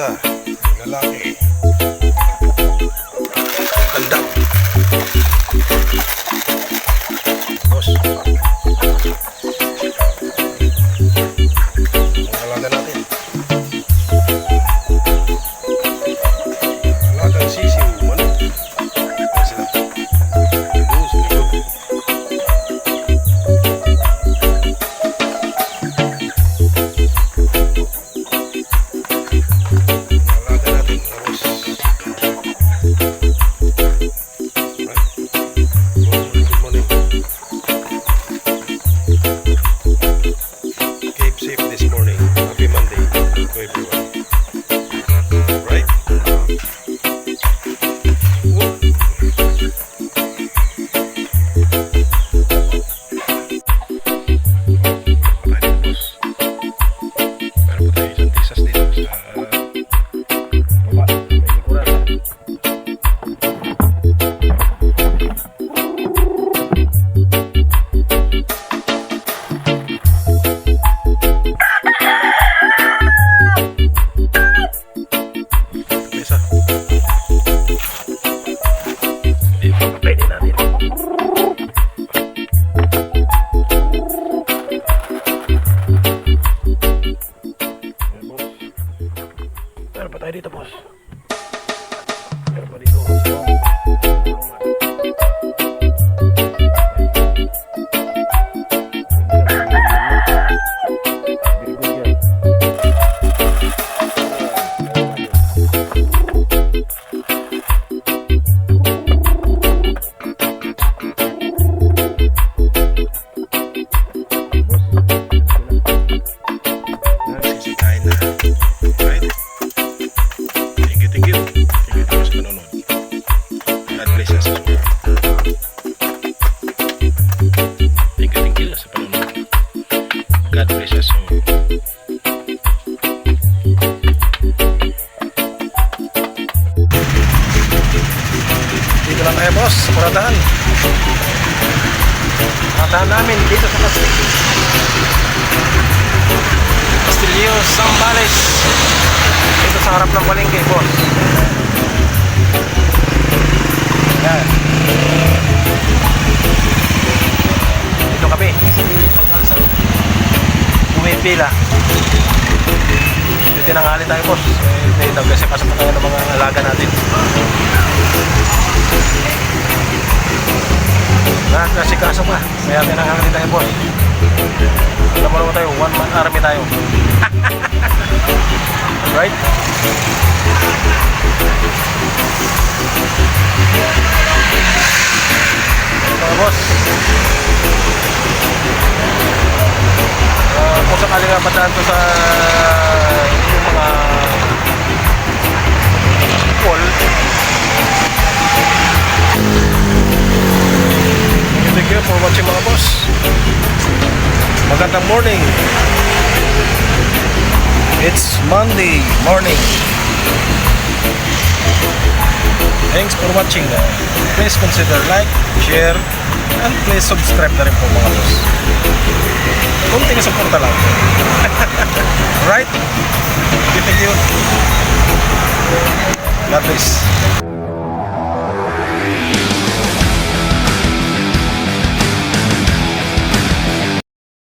isa, lalaki. Ganda. Boss. Ang alaga natin. Alagang sisiw, man. Ayan sila. Boss, likod. Meron pa tayo dito, boss. Meron pa dito. God bless us all. Dito lang tayo, boss, sa paradahan. Paradahan namin dito sa Castillo, Zambales. Dito sa harap ng palengke, boss. Yan. Dito kami. Pumipila. Dito tinanghali tayo, boss. Nagkasikaso pa tayo ng mga alaga natin. Nagkasikaso pa. Kaya tinanghali tayo, boss. Alam mo naman tayo, one man army tayo. Right? Mga boss, kung sakali nga bataan to sa yung mga call, thank you for watching, mga boss. Magandang morning. It's Monday morning. Thanks for watching. Please consider like, share, and please subscribe na rin po, mga boss. Kunting suporta lang. Right? Thank you. God bless.